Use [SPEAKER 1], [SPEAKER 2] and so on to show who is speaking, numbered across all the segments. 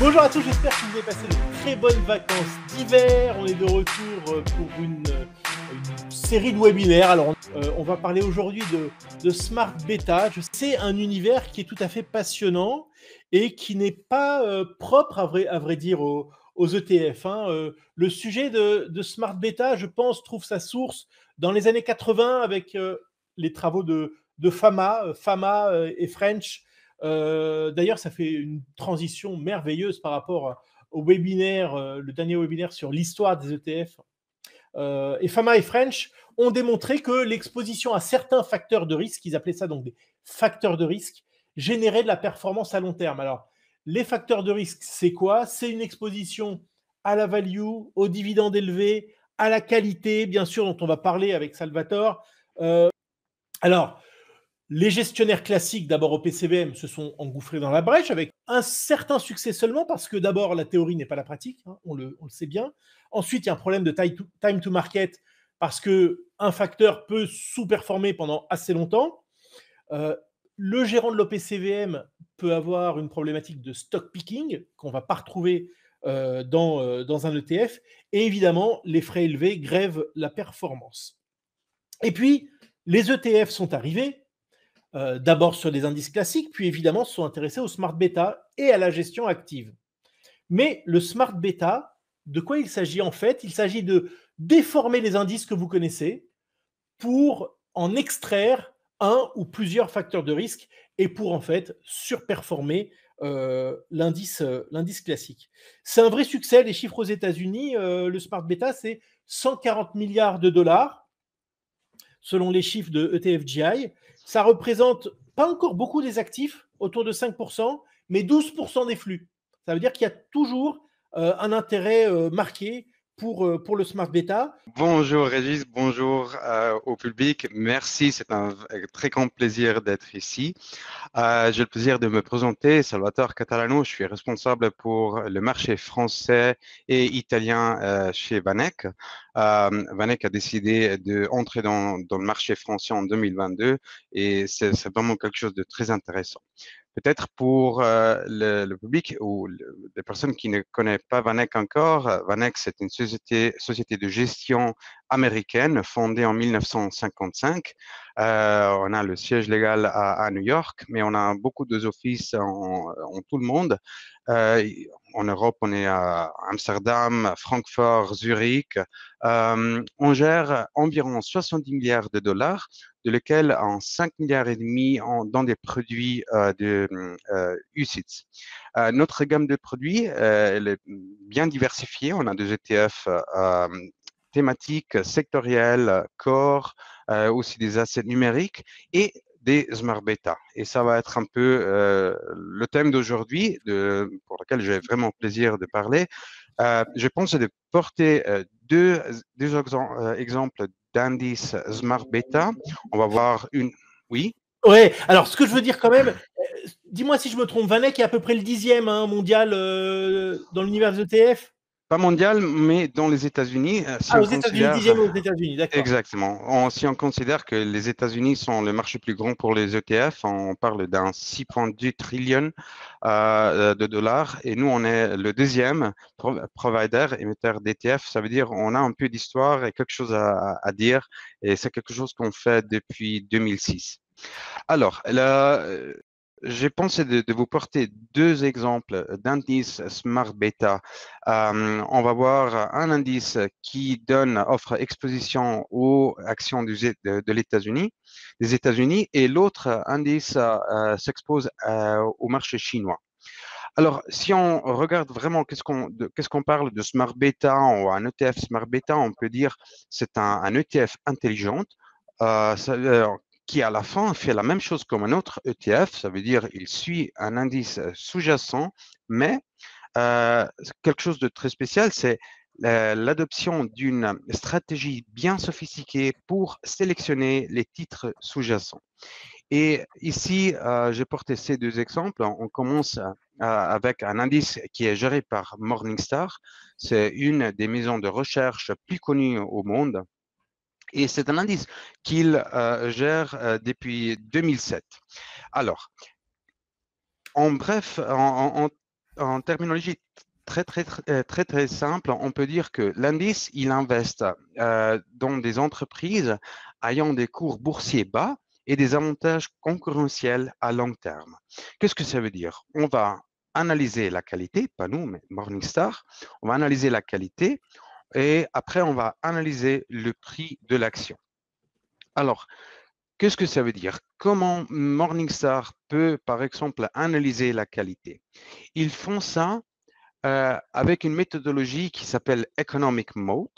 [SPEAKER 1] Bonjour à tous, j'espère que vous avez passé de très bonnes vacances d'hiver. On est de retour pour une série de webinaires. Alors, on va parler aujourd'hui de Smart Beta. C'est un univers qui est tout à fait passionnant et qui n'est pas propre, à vrai dire, aux ETF. Le sujet de Smart Beta, je pense, trouve sa source dans les années 80 avec les travaux de Fama et French. D'ailleurs, ça fait une transition merveilleuse par rapport au webinaire, le dernier webinaire sur l'histoire des ETF. Et Fama et French ont démontré que l'exposition à certains facteurs de risque, ils appelaient ça donc des facteurs de risque, générait de la performance à long terme. Alors, les facteurs de risque, c'est quoi? C'est une exposition à la value, aux dividendes élevés, à la qualité, bien sûr, dont on va parler avec Salvatore. Alors, les gestionnaires classiques, d'abord au PCVM, se sont engouffrés dans la brèche avec un certain succès seulement parce que d'abord, la théorie n'est pas la pratique, on le sait bien. Ensuite, il y a un problème de time to market parce qu'un facteur peut sous-performer pendant assez longtemps. Le gérant de l'OPCVM peut avoir une problématique de stock picking qu'on ne va pas retrouver dans un ETF. Et évidemment, les frais élevés grèvent la performance. Et puis, les ETF sont arrivés, d'abord sur des indices classiques, puis évidemment se sont intéressés au smart beta et à la gestion active. Mais le smart beta, de quoi il s'agit en fait? Il s'agit de déformer les indices que vous connaissez pour en extraire un ou plusieurs facteurs de risque et pour en fait surperformer l'indice classique. C'est un vrai succès. Les chiffres aux États-Unis, le smart beta, c'est 140 milliards de dollars selon les chiffres de ETFGI. Ça représente pas encore beaucoup des actifs, autour de 5%, mais 12% des flux. Ça veut dire qu'il y a toujours un intérêt marqué pour le smart beta.
[SPEAKER 2] Bonjour Régis, bonjour au public. Merci, c'est un très grand plaisir d'être ici. J'ai le plaisir de me présenter, Salvatore Catalano. Je suis responsable pour le marché français et italien chez Vanek. Vanek a décidé d'entrer dans le marché français en 2022 et c'est vraiment quelque chose de très intéressant. Peut-être pour le public ou les personnes qui ne connaissent pas Vanek encore, Vanek, c'est une société de gestion américaine fondée en 1955. On a le siège légal à New York, mais on a beaucoup d'offices en tout le monde. Euh, En Europe, on est à Amsterdam, Francfort, Zurich. On gère environ 70 milliards de dollars, de lesquels en 5 milliards et demi dans des produits de UCITS. Notre gamme de produits, elle est bien diversifiée. On a des ETF thématiques, sectorielles, core, aussi des assets numériques et des smart beta. Et ça va être un peu le thème d'aujourd'hui, pour lequel j'ai vraiment plaisir de parler. Je pense de porter deux exemples d'indices smart beta. On va voir une. Oui.
[SPEAKER 1] Ouais, alors ce que je veux dire quand même, dis-moi si je me trompe, Vanek est à peu près le 10e mondial dans l'univers des ETF.
[SPEAKER 2] Pas mondial, mais dans les États-Unis, si
[SPEAKER 1] Ah,
[SPEAKER 2] on
[SPEAKER 1] aux États-Unis, 10e
[SPEAKER 2] considère.
[SPEAKER 1] aux États-Unis, d'accord.
[SPEAKER 2] Exactement. Si on considère que les États-Unis sont le marché plus grand pour les ETF, on parle d'un 6,2 trillion de dollars et nous, on est le deuxième provider émetteur d'ETF. Ça veut dire on a un peu d'histoire et quelque chose à dire et c'est quelque chose qu'on fait depuis 2006. Alors, là, j'ai pensé de vous porter deux exemples d'indices Smart Beta. On va voir un indice qui offre exposition aux actions de l'États-Unis, des États-Unis, et l'autre indice s'expose au marché chinois. Alors, si on regarde vraiment qu'est-ce qu'on parle de Smart Beta ou un ETF Smart Beta, on peut dire c'est un ETF intelligent. Qui à la fin fait la même chose comme un autre ETF, ça veut dire il suit un indice sous-jacent, mais quelque chose de très spécial, c'est l'adoption d'une stratégie bien sophistiquée pour sélectionner les titres sous-jacents. Et ici, j'ai porté ces deux exemples. On commence avec un indice qui est géré par Morningstar. C'est une des maisons de recherche plus connues au monde. Et c'est un indice qu'il gère depuis 2007. Alors, en bref, en terminologie très simple, on peut dire que l'indice, il investe dans des entreprises ayant des cours boursiers bas et des avantages concurrentiels à long terme. Qu'est-ce que ça veut dire? On va analyser la qualité, pas nous, mais Morningstar, on va analyser la qualité et après, on va analyser le prix de l'action. Alors, qu'est-ce que ça veut dire? Comment Morningstar peut, par exemple, analyser la qualité? Ils font ça avec une méthodologie qui s'appelle Economic Mode.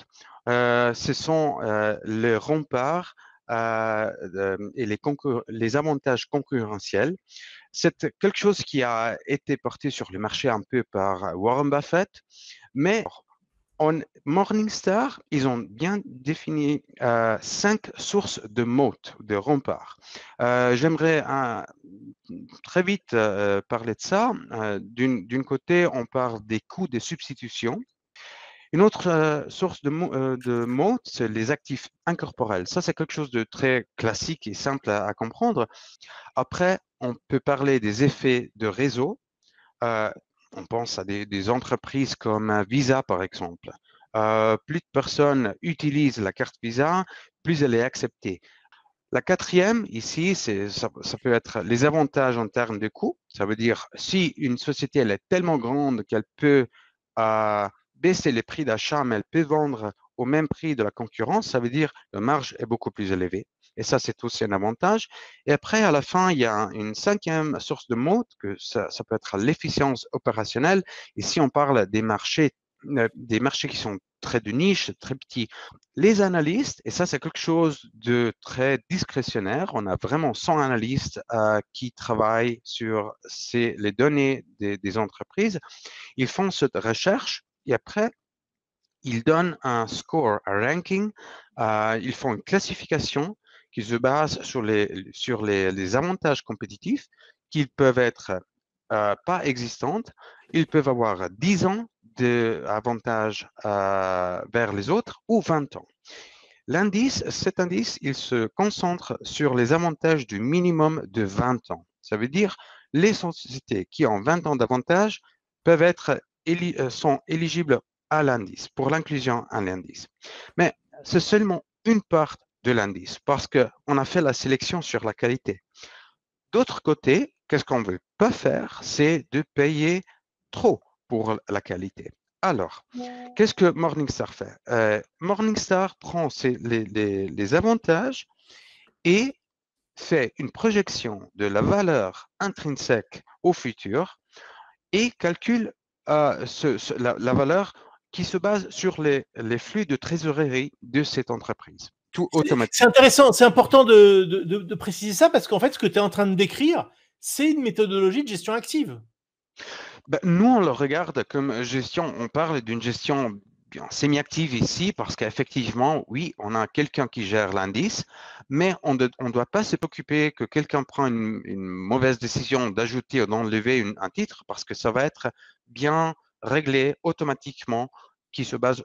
[SPEAKER 2] Ce sont les remparts et les avantages concurrentiels. C'est quelque chose qui a été porté sur le marché un peu par Warren Buffett, mais Morningstar, ils ont bien défini 5 sources de mots, de remparts. J'aimerais très vite parler de ça. D'une côté, on parle des coûts de substitution. Une autre source de mots, c'est les actifs incorporels. Ça, c'est quelque chose de très classique et simple à comprendre. Après, on peut parler des effets de réseau. Euh, on pense à des entreprises comme Visa, par exemple. Plus de personnes utilisent la carte Visa, plus elle est acceptée. La quatrième, ici, ça peut être les avantages en termes de coûts. Ça veut dire si une société elle est tellement grande qu'elle peut baisser les prix d'achat, mais elle peut vendre au même prix de la concurrence, ça veut dire que la marge est beaucoup plus élevée. Et ça, c'est aussi un avantage. Et après, à la fin, il y a une cinquième source de mots, que ça peut être l'efficience opérationnelle. Ici, on parle des marchés qui sont très de niche, très petits. Les analystes, et ça c'est quelque chose de très discrétionnaire, on a vraiment 100 analystes qui travaillent sur les données des entreprises, ils font cette recherche et après, ils donnent un score, un ranking, ils font une classification qui se base sur les avantages compétitifs qui peuvent être pas existantes, ils peuvent avoir 10 ans d'avantages vers les autres ou 20 ans. Cet indice, il se concentre sur les avantages du minimum de 20 ans. Ça veut dire les sociétés qui ont 20 ans d'avantages sont éligibles à l'indice, pour l'inclusion à l'indice. Mais c'est seulement une part de l'indice parce qu'on a fait la sélection sur la qualité. D'autre côté, qu'est-ce qu'on ne veut pas faire, c'est de payer trop pour la qualité. Alors, qu'est-ce que Morningstar fait? Morningstar prend les avantages et fait une projection de la valeur intrinsèque au futur et calcule la valeur qui se base sur les flux de trésorerie de cette entreprise. Tout automatique.
[SPEAKER 1] C'est intéressant, c'est important de préciser ça parce qu'en fait, ce que tu es en train de décrire, c'est une méthodologie de gestion active.
[SPEAKER 2] Ben, nous, on le regarde comme gestion, on parle d'une gestion semi-active ici parce qu'effectivement, oui, on a quelqu'un qui gère l'indice, mais on ne doit pas se préoccuper que quelqu'un prend une mauvaise décision d'ajouter ou d'enlever un titre parce que ça va être bien réglé automatiquement qui se base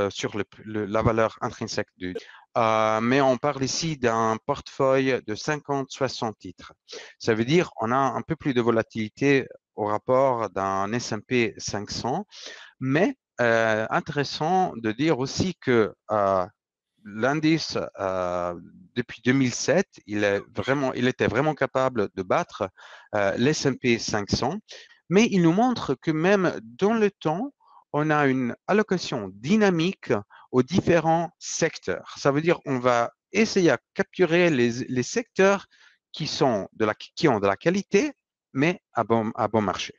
[SPEAKER 2] sur la valeur intrinsèque du. Mais on parle ici d'un portefeuille de 50-60 titres. Ça veut dire on a un peu plus de volatilité au rapport d'un S&P 500, mais intéressant de dire aussi que l'indice, depuis 2007, il était vraiment capable de battre l'S&P 500, mais il nous montre que même dans le temps, on a une allocation dynamique aux différents secteurs. Ça veut dire qu'on va essayer à capturer les secteurs qui ont de la qualité, mais à bon marché.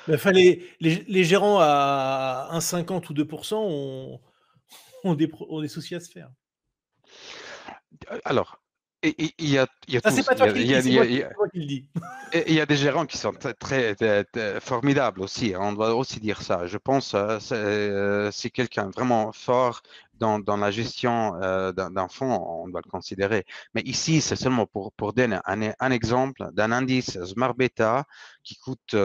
[SPEAKER 1] Il fallait, les gérants à 1,50 ou 2% ont des soucis à se faire.
[SPEAKER 2] Alors, il y a
[SPEAKER 1] Ça, c'est
[SPEAKER 2] tous.
[SPEAKER 1] pas toi qui le dis, c'est moi qui le dis.
[SPEAKER 2] Il y a des gérants qui sont très formidables aussi. On doit aussi dire ça. Je pense si quelqu'un est vraiment fort dans la gestion d'un fonds, on doit le considérer. Mais ici, c'est seulement pour donner un exemple d'un indice Smart Beta qui coûte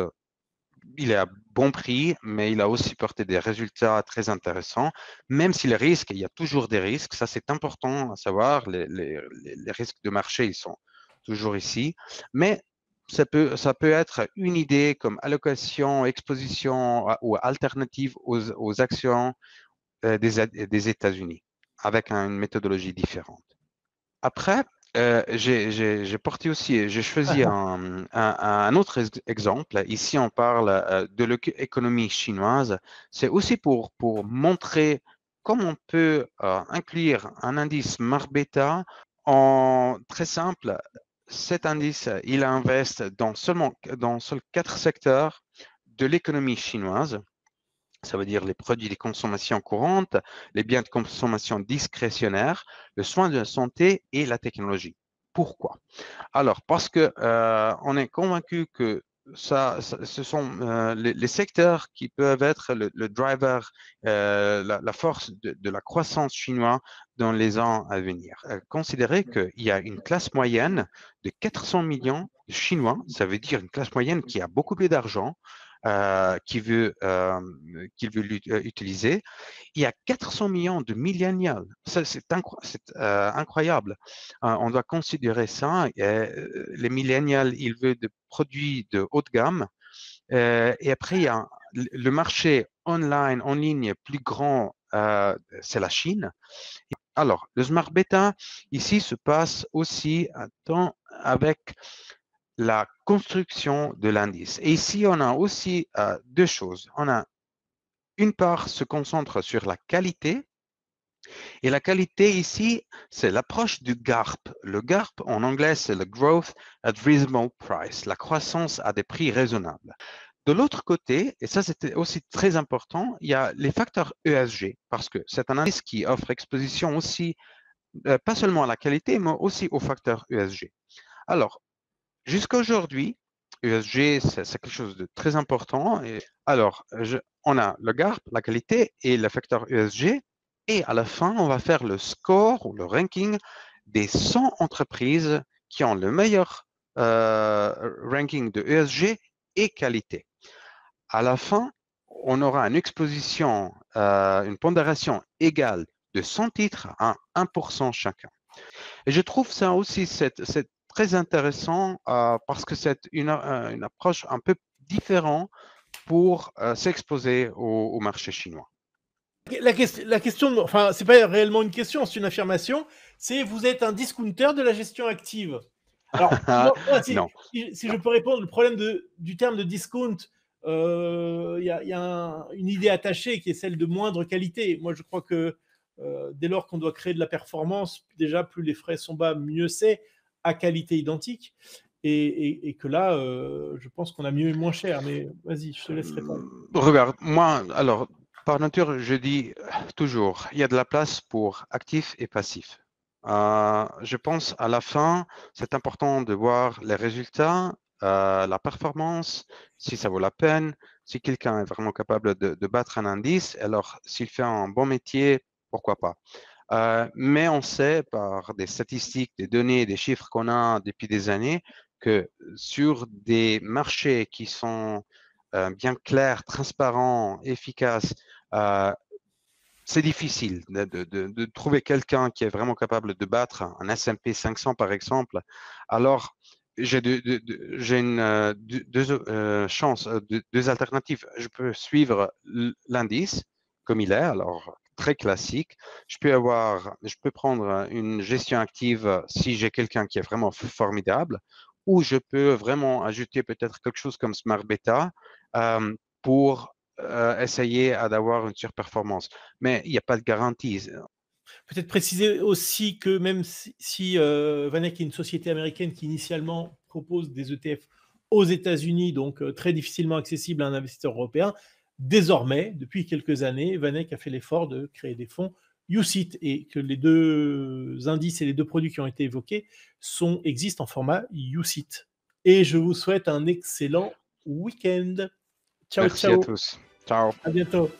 [SPEAKER 2] il est à bon prix, mais il a aussi porté des résultats très intéressants. Même si les risques, il y a toujours des risques, ça c'est important à savoir, les risques de marché, ils sont toujours ici. Mais ça peut être une idée comme allocation, exposition ou alternative aux actions des États-Unis avec une méthodologie différente. Après, j'ai porté aussi, j'ai choisi un autre exemple. Ici, on parle de l'économie chinoise. C'est aussi pour montrer comment on peut inclure un indice Marbeta en très simple. Cet indice, il investe dans seulement quatre secteurs de l'économie chinoise. Ça veut dire les produits de consommation courante, les biens de consommation discrétionnaire, le soin de la santé et la technologie. Pourquoi? Alors, parce que on est convaincu que ce sont les secteurs qui peuvent être le driver, la force de la croissance chinoise dans les ans à venir. Considérez qu'il y a une classe moyenne de 400 millions de Chinois, ça veut dire une classe moyenne qui a beaucoup plus d'argent, qu'il veut utiliser. Il y a 400 millions de millénials. C'est incroyable. On doit considérer ça. Les millénials, ils veulent des produits de haute gamme. Et après, il y a le marché online, en ligne plus grand, c'est la Chine. Alors, le Smart Beta, ici, se passe aussi avec la construction de l'indice. Et ici, on a aussi deux choses. On a une part se concentre sur la qualité. Et la qualité ici, c'est l'approche du GARP. Le GARP, en anglais, c'est le Growth at Reasonable Price, la croissance à des prix raisonnables. De l'autre côté, et ça c'était aussi très important, il y a les facteurs ESG, parce que c'est un indice qui offre exposition aussi, pas seulement à la qualité, mais aussi aux facteurs ESG. Alors, jusqu'à aujourd'hui, ESG, c'est quelque chose de très important. Et alors, on a le GARP, la qualité et le facteur ESG. Et à la fin, on va faire le score ou le ranking des 100 entreprises qui ont le meilleur ranking de ESG et qualité. À la fin, on aura une exposition, une pondération égale de 100 titres à 1% chacun. Et je trouve ça aussi très intéressant parce que c'est une approche un peu différente pour s'exposer au marché chinois.
[SPEAKER 1] La question, enfin, c'est pas réellement une question, c'est une affirmation. C'est vous êtes un discounter de la gestion active. Alors, moi, si je peux répondre, le problème du terme de discount, il y a une idée attachée qui est celle de moindre qualité. Moi, je crois que dès lors qu'on doit créer de la performance, déjà, plus les frais sont bas, mieux c'est, à qualité identique. Et que là, je pense qu'on a mieux et moins cher. Mais vas-y, je te laisse répondre.
[SPEAKER 2] Regarde, moi, alors, par nature, je dis toujours, il y a de la place pour actif et passif. Je pense à la fin, c'est important de voir les résultats, la performance, si ça vaut la peine, si quelqu'un est vraiment capable de battre un indice, alors s'il fait un bon métier, pourquoi pas. Mais on sait par des statistiques, des données, des chiffres qu'on a depuis des années que sur des marchés qui sont bien clairs, transparents, efficaces, c'est difficile de trouver quelqu'un qui est vraiment capable de battre un S&P 500 par exemple. Alors, j'ai deux chances, deux alternatives. Je peux suivre l'indice comme il est, alors très classique. Je peux prendre une gestion active si j'ai quelqu'un qui est vraiment formidable, ou je peux vraiment ajouter peut-être quelque chose comme Smart Beta pour essayer d'avoir une surperformance. Mais il n'y a pas de garantie.
[SPEAKER 1] Peut-être préciser aussi que même si Vanek est une société américaine qui initialement propose des ETF aux États-Unis, donc très difficilement accessible à un investisseur européen, désormais, depuis quelques années, Vanek a fait l'effort de créer des fonds UCITS et que les deux indices et les deux produits qui ont été évoqués existent en format UCITS. Et je vous souhaite un excellent week-end. Ciao,
[SPEAKER 2] Merci à
[SPEAKER 1] ciao.
[SPEAKER 2] tous. Ciao.
[SPEAKER 1] À bientôt.